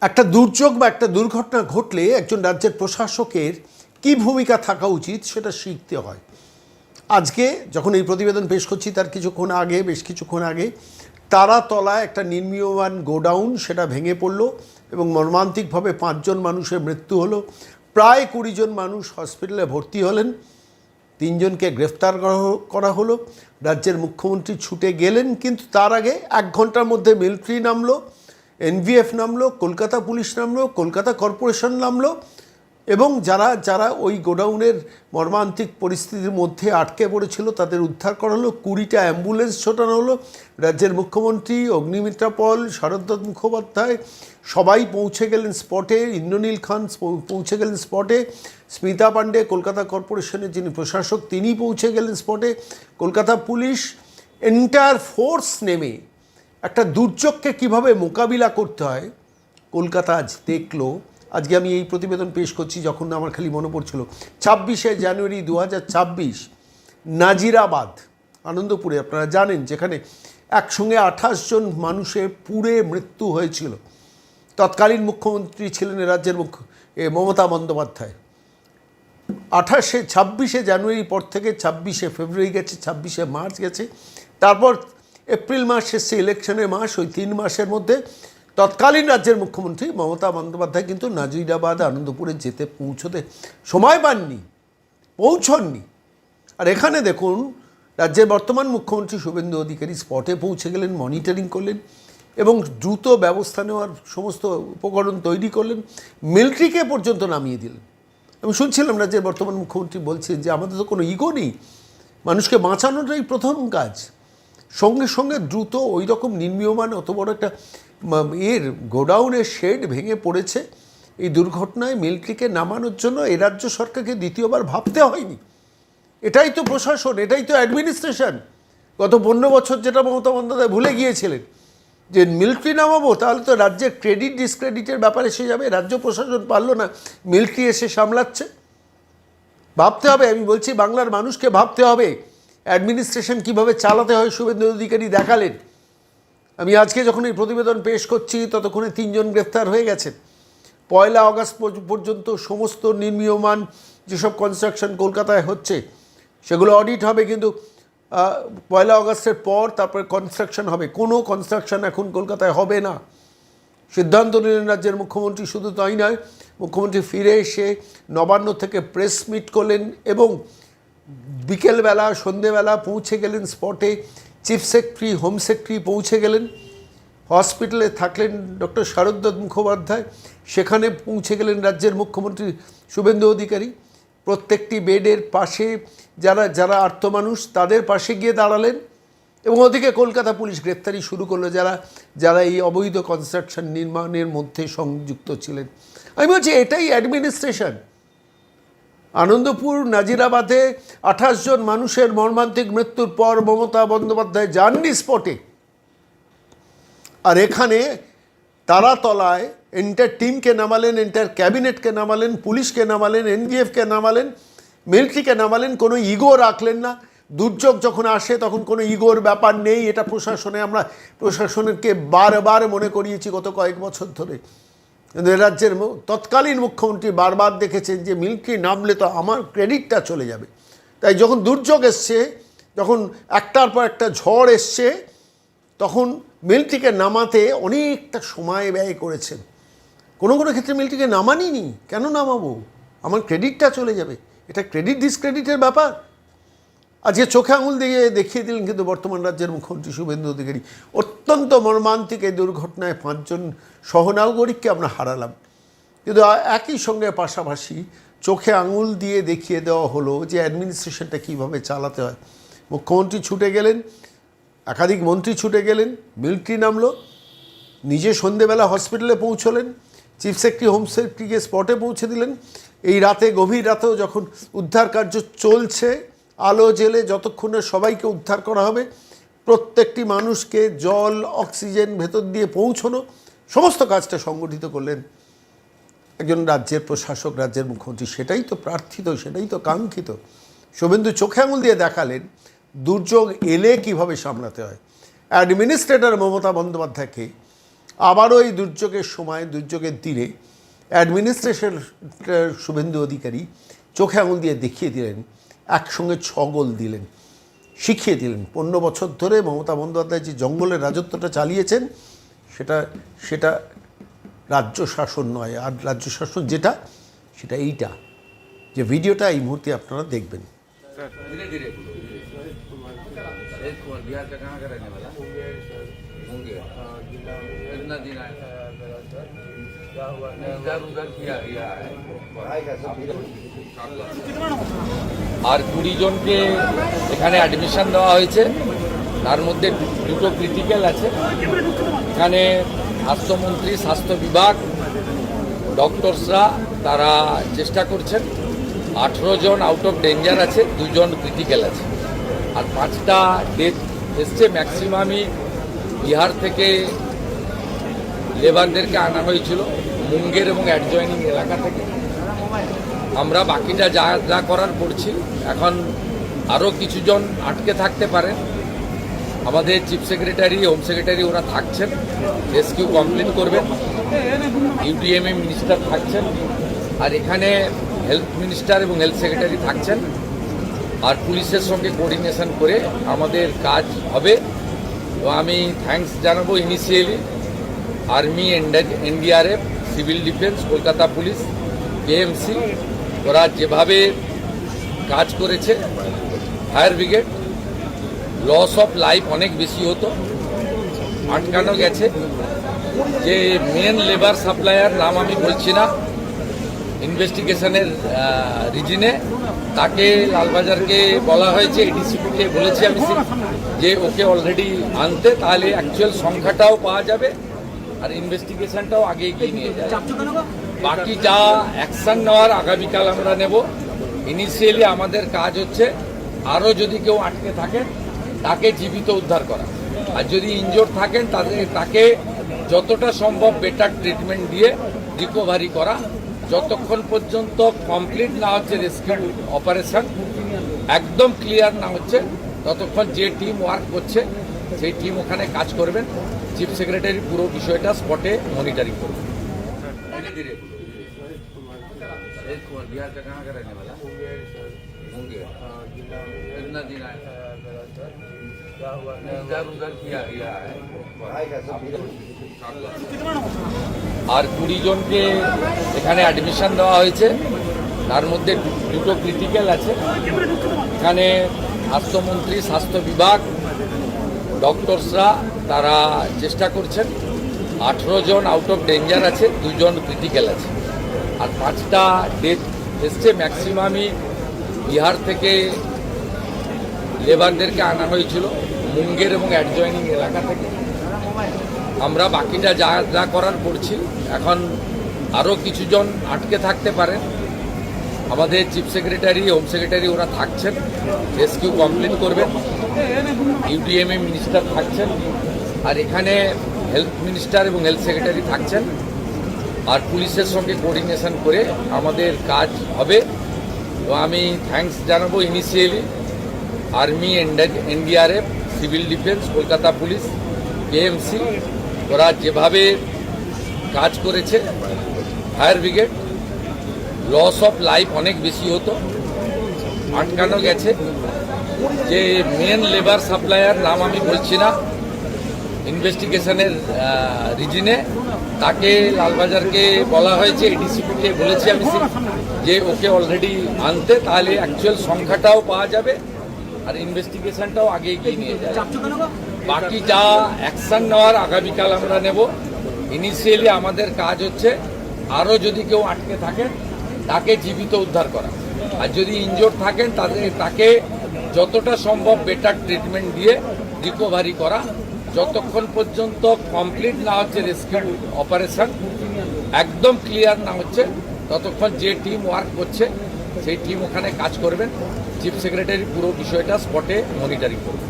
একটা দুর্যোগ বা একটা দুর্ঘটনা ঘটলে একজন রাজ্যের প্রশাসকের কী ভূমিকা থাকা উচিত সেটা শিখতে হয়। আজকে যখন এই প্রতিবেদন পেশ করছি তার বেশ কিছুক্ষণ আগে তারাতলায় একটা নির্মীয়মান গোডাউন সেটা ভেঙে পড়ল এবং মর্মান্তিকভাবে 5 জন মানুষের মৃত্যু হলো। প্রায় 20 জন মানুষ হসপিটালে ভর্তি হলেন। 3 জনকে গ্রেফতার করা হলো। রাজ্যের মুখ্যমন্ত্রী ছুটে গেলেন, কিন্তু তার আগে 1 ঘন্টার মধ্যে মিলিটারি নামলো, এনভিএফ নামলো, কলকাতা পুলিশ নামলো, কলকাতা কর্পোরেশন নামলো এবং যারা যারা ওই গোডাউনের মর্মান্তিক পরিস্থিতির মধ্যে আটকে পড়েছিল তাদের উদ্ধার করা হলো। 20টা অ্যাম্বুলেন্স ছোটানো হলো। রাজ্যের মুখ্যমন্ত্রী, অগ্নিমিত্রা পল, শরদ্দত্ত মুখোপাধ্যায় সবাই পৌঁছে গেলেন স্পটে। ইন্দ্রনীল খান পৌঁছে গেলেন স্পটে। স্মিতা পাণ্ডে, কলকাতা কর্পোরেশনের যিনি প্রশাসক, তিনি পৌঁছে গেলেন স্পটে। কলকাতা পুলিশ এন্টায়ার ফোর্স নেমে একটা দুর্যোগকে কিভাবে মোকাবিলা করতে হয় কলকাতা আজ দেখলো। আজকে আমি এই প্রতিবেদন পেশ করছি যখন আমার খালি মনে পড়ছিল 26শে জানুয়ারি 2026 নাজিরাবাদ, আনন্দপুরে, আপনারা জানেন, যেখানে একসঙ্গে 28 জন মানুষের পুড়ে মৃত্যু হয়েছিল। তৎকালীন মুখ্যমন্ত্রী ছিলেন রাজ্যের মমতা বন্দ্যোপাধ্যায়। 26শে জানুয়ারির পর থেকে 26শে ফেব্রুয়ারি গেছে, 26শে মার্চ গেছে, তারপর এপ্রিল মাস এসছে, ইলেকশনের মাস। ওই 3 মাসের মধ্যে তৎকালীন রাজ্যের মুখ্যমন্ত্রী মমতা বন্দ্যোপাধ্যায় কিন্তু নাজিরাবাদ, আনন্দপুরে পৌঁছতে সময় পাননি, পৌঁছননি। আর এখানে দেখুন, রাজ্যের বর্তমান মুখ্যমন্ত্রী শুভেন্দু অধিকারী স্পটে পৌঁছে গেলেন, মনিটরিং করলেন এবং দ্রুত ব্যবস্থা নেওয়ার সমস্ত উপকরণ তৈরি করলেন, মিলিটারিকে পর্যন্ত নামিয়ে দিলেন। আমি শুনছিলাম রাজ্যের বর্তমান মুখ্যমন্ত্রী বলছেন যে আমাদের তো কোনো ইগো নেই, মানুষকে বাঁচানোটাই প্রথম কাজ। সঙ্গে সঙ্গে দ্রুত ওই রকম নির্মীয়মান অত বড় একটা গোডাউনের শেড ভেঙে পড়েছে, এই দুর্ঘটনায় মিলিটারিকে নামানোর জন্য এই রাজ্য সরকারকে দ্বিতীয়বার ভাবতে হয়নি। এটাই তো প্রশাসন, এটাই তো অ্যাডমিনিস্ট্রেশন। গত 15 বছর যেটা মমতা বন্দ্যোপাধ্যায় ভুলে গিয়েছিলেন যে মিলিটারি নামাবো তাহলে তো রাজ্যের ক্রেডিট ডিসক্রেডিটের ব্যাপার এসে যাবে। রাজ্য প্রশাসন পারল না, মিলিটারি এসে সামলাচ্ছে। ভাবতে হবে, আমি বলছি বাংলার মানুষকে ভাবতে হবে অ্যাডমিনিস্ট্রেশন কীভাবে চালাতে হয়। শুভেন্দু অধিকারী দেখালেন। আমি আজকে যখন এই প্রতিবেদন পেশ করছি ততক্ষণে 3 জন গ্রেফতার হয়ে গেছেন। 1 আগস্ট পর্যন্ত সমস্ত নির্মীয়মান যেসব কনস্ট্রাকশন কলকাতায় হচ্ছে সেগুলো অডিট হবে, কিন্তু 1 আগস্টের পর তারপরে কনস্ট্রাকশন হবে। কোনো কনস্ট্রাকশন এখন কলকাতায় হবে না, সিদ্ধান্ত নিলেন রাজ্যের মুখ্যমন্ত্রী। শুধু তাই নয়, মুখ্যমন্ত্রী ফিরে এসে নবান্ন থেকে প্রেস মিট করলেন এবং বিকেলবেলা সন্ধেবেলা পৌঁছে গেলেন স্পটে। চিফ সেক্রেটারি, হোম সেক্রেটারি পৌঁছে গেলেন। হসপিটালে থাকলেন ডক্টর শরদ্দত্ত মুখোপাধ্যায়, সেখানে পৌঁছে গেলেন রাজ্যের মুখ্যমন্ত্রী শুভেন্দু অধিকারী। প্রত্যেকটি বেডের পাশে যারা যারা আর্ত মানুষ তাদের পাশে গিয়ে দাঁড়ালেন এবং ওদিকে কলকাতা পুলিশ গ্রেফতারি শুরু করলো যারা যারা এই অবৈধ কনস্ট্রাকশন নির্মাণের মধ্যে সংযুক্ত ছিলেন। আমি বলছি এটাই অ্যাডমিনিস্ট্রেশন। আনন্দপুর, নাজিরাবাদে 28 জন মানুষের মর্মান্তিক মৃত্যুর পর মমতা বন্দ্যোপাধ্যায় যাননি স্পটে। আর এখানে তারাতলায় এন্টার টিমকে নামালেন, এন্টার ক্যাবিনেটকে নামালেন, পুলিশকে নামালেন, এনভিএফকে নামালেন, মিলিটারিকে নামালেন। কোনো ইগো রাখলেন না। দুর্যোগ যখন আসে তখন কোনো ইগোর ব্যাপার নেই, এটা প্রশাসনে, আমরা প্রশাসনকে বারবার মনে করিয়েছি গত কয়েক বছর ধরে। রাজ্যের তৎকালীন মুখ্যমন্ত্রী বারবার দেখেছেন যে মিলিটারি নামলে তো আমার ক্রেডিটটা চলে যাবে। তাই যখন দুর্যোগ এসছে, যখন একটার পর একটা ঝড় এসছে, তখন মিলিটারিকে নামাতে অনেকটা সময় ব্যয় করেছেন। কোনো কোনো ক্ষেত্রে মিলিটারিকে নামানিনি। কেন নামাবো? আমার ক্রেডিটটা চলে যাবে। এটা ক্রেডিট ডিসক্রেডিটের ব্যাপার। আজকে চোখে আঙুল দিয়ে দেখিয়ে দিলেন কিন্তু বর্তমান রাজ্যের মুখ্যমন্ত্রী শুভেন্দু অধিকারী। অত্যন্ত মর্মান্তিক এই দুর্ঘটনায় 5 জন সহনাগরিককে আমরা হারালাম, কিন্তু একই সঙ্গে পাশাপাশি চোখে আঙুল দিয়ে দেখিয়ে দেওয়া হলো যে অ্যাডমিনিস্ট্রেশনটা কীভাবে চালাতে হয়। মুখ্যমন্ত্রী ছুটে গেলেন, একাধিক মন্ত্রী ছুটে গেলেন, মিলিটারি নামলো, নিজে সন্ধেবেলা হসপিটালে পৌঁছলেন, চিফ সেক্রেটারি, হোম সেক্রেটারিকে স্পটে পৌঁছে দিলেন। এই রাতে, গভীর রাতেও যখন উদ্ধার কার্য চলছে, আলো জেলে যতক্ষণে সবাইকে উদ্ধার করা হবে, প্রত্যেকটি মানুষকে জল, অক্সিজেন ভেতর দিয়ে পৌঁছানো, সমস্ত কাজটা সংগঠিত করলেন একজন রাজ্যের প্রশাসক, রাজ্যের মুখ্যমন্ত্রী। সেটাই তো প্রার্থিত, সেটাই তো কাঙ্ক্ষিত। শুভেন্দু চোখে আঙুল দিয়ে দেখালেন দুর্যোগ এলে কিভাবে সামলাতে হয়। অ্যাডমিনিস্ট্রেটর মমতা বন্দ্যোপাধ্যায়কে আবারও এই দুর্যোগের সময়, দুর্যোগের দিনে অ্যাডমিনিস্ট্রেশন শুভেন্দু অধিকারী চোখে আঙুল দিয়ে দেখিয়ে দিলেন, একসঙ্গে 6 গোল দিলেন, শিখিয়ে দিলেন 15 বছর ধরে মমতা বন্দ্যোপাধ্যায় যে জঙ্গলের রাজত্বটা চালিয়েছেন সেটা রাজ্য শাসন নয়। আর রাজ্য শাসন যেটা, সেটা এইটা, যে ভিডিওটা এই মুহূর্তে আপনারা দেখবেন। बिहार का कहाँ का रहने वाला मुंगेर कितना दिन आया उधर किया है আর 20 জনকে এখানে অ্যাডমিশন দেওয়া হয়েছে, তার মধ্যে দুটো ক্রিটিক্যাল আছে। এখানে স্বাস্থ্যমন্ত্রী, স্বাস্থ্য বিভাগ, ডক্টরসরা তারা চেষ্টা করছেন। 18 জন আউট অফ ডেঞ্জার আছে, 2 জন ক্রিটিক্যাল আছে, আর 5টা ডেথ এসছে। ম্যাক্সিমামই বিহার থেকে লেবারদেরকে আনা হয়েছিল, মুঙ্গের এবং অ্যাডজয়নিং এলাকা থেকে। আমরা বাকিটা যা যা করার করছি। এখন আরও কিছুজন আটকে থাকতে পারেন। আমাদের চিফ সেক্রেটারি, হোম সেক্রেটারি ওরা থাকছেন, রেস্কিউ কমপ্লিট করবেন। ইউডিএমএ মিনিস্টার থাকছেন, আর এখানে হেলথ মিনিস্টার এবং হেলথ সেক্রেটারি থাকছেন। আর পুলিশের সঙ্গে কোঅর্ডিনেশন করে আমাদের কাজ হবে। তো আমি থ্যাঙ্কস জানাবো initially army, NDRF, civil defence, Kolkata police, KMC, ওরা যেভাবে কাজ করেছে। Fire brigade, loss of life অনেক বেশি হতো, আটকানো গেছে। যে মেন লেবার সাপ্লায়ার, নাম আমি বলছি না, ইনভেস্টিগেশনের রিজনে তাকে লালবাজারকে বলা হয়েছে, এডিসিপিকে বলেছি আমি যে ওকে অলরেডি আনতে, তাহলে অ্যাকচুয়াল সংখ্যাটাও পাওয়া যাবে আর ইনভেস্টিগেশনটাও আগে এগিয়ে নিয়ে যাবে। বাকি যা অ্যাকশন নেওয়ার আগামীকাল আমরা নেব। ইনিশিয়ালি আমাদের কাজ হচ্ছে আরও যদি কেউ আটকে থাকেন তাকে জীবিত উদ্ধার করা, আর যদি ইনজোর্ড থাকেন তাকে যতটা সম্ভব বেটার ট্রিটমেন্ট দিয়ে রিকভারি করা। যতক্ষণ পর্যন্ত কমপ্লিট না হচ্ছে রেস্কিউ অপারেশন, একদম ক্লিয়ার না হচ্ছে, ততক্ষণ যে টিম ওয়ার্ক করছে সেই টিম ওখানে কাজ করবেন। চিফ সেক্রেটারি পুরো বিষয়টা স্পটে মনিটরিং করবেন। बिहार का कहाँ का रहने वाला मुंगेर कितना दिन आया उधर किया है আর 20 জনকে এখানে অ্যাডমিশন দেওয়া হয়েছে, তার মধ্যে দুটো ক্রিটিক্যাল আছে। এখানে স্বাস্থ্যমন্ত্রী, স্বাস্থ্য বিভাগ, ডক্টরসরা তারা চেষ্টা করছেন। 18 জন আউট অফ ডেঞ্জার আছে, 2 জন ক্রিটিক্যাল আছে, আর 5টা ডেথ এসছে। ম্যাক্সিমামই বিহার থেকে লেবারদেরকে আনা হয়েছিল, মুঙ্গের এবং অ্যাডজয়নিং এলাকা থেকে। আমরা বাকিটা যা যা করার করছি। এখন আরও কিছুজন আটকে থাকতে পারেন। আমাদের চিফ সেক্রেটারি, হোম সেক্রেটারি ওরা থাকছেন, রেস্কিউ কমপ্লিট করবেন। ইউডিএমএ মিনিস্টার থাকছেন, আর এখানে হেলথ মিনিস্টার এবং হেলথ সেক্রেটারি থাকছেন। আর পুলিশের সঙ্গে কোঅর্ডিনেশন করে আমাদের কাজ হবে। তো আমি থ্যাঙ্কস জানাবো initially army, NDRF, civil defence, Kolkata police, KMC, ওরা যেভাবে কাজ করেছে। Fire brigade, loss of life অনেক বেশি হতো, আটকানো গেছে। যে মেন লেবার সাপ্লায়ার, নাম আমি বলছি না, ইনভেস্টিগেশনের রিজনে তাকে লালবাজারকে বলা হয়েছে, এডিসিপিকে বলেছি আমি যে ওকে অলরেডি আনতে, তাহলে অ্যাকচুয়াল সংখ্যাটাও পাওয়া যাবে আর ইনভেস্টিগেশনটাও আগে এগিয়ে নিয়ে যাবে। বাকি যা অ্যাকশন নেওয়ার আগামীকাল আমরা নেব। ইনিশিয়ালি আমাদের কাজ হচ্ছে আরও যদি কেউ আটকে থাকেন তাকে জীবিত উদ্ধার করা, আর যদি ইনজোর্ড থাকেন তাকে যতটা সম্ভব বেটার ট্রিটমেন্ট দিয়ে রিকভারি করা। যতক্ষণ পর্যন্ত কমপ্লিট না হচ্ছে রেস্কিউ অপারেশন, একদম ক্লিয়ার না হচ্ছে, ততক্ষণ যে টিম ওয়ার্ক করছে সেই টিম ওখানে কাজ করবেন। চিফ সেক্রেটারি পুরো বিষয়টা স্পটে মনিটরিং করবেন।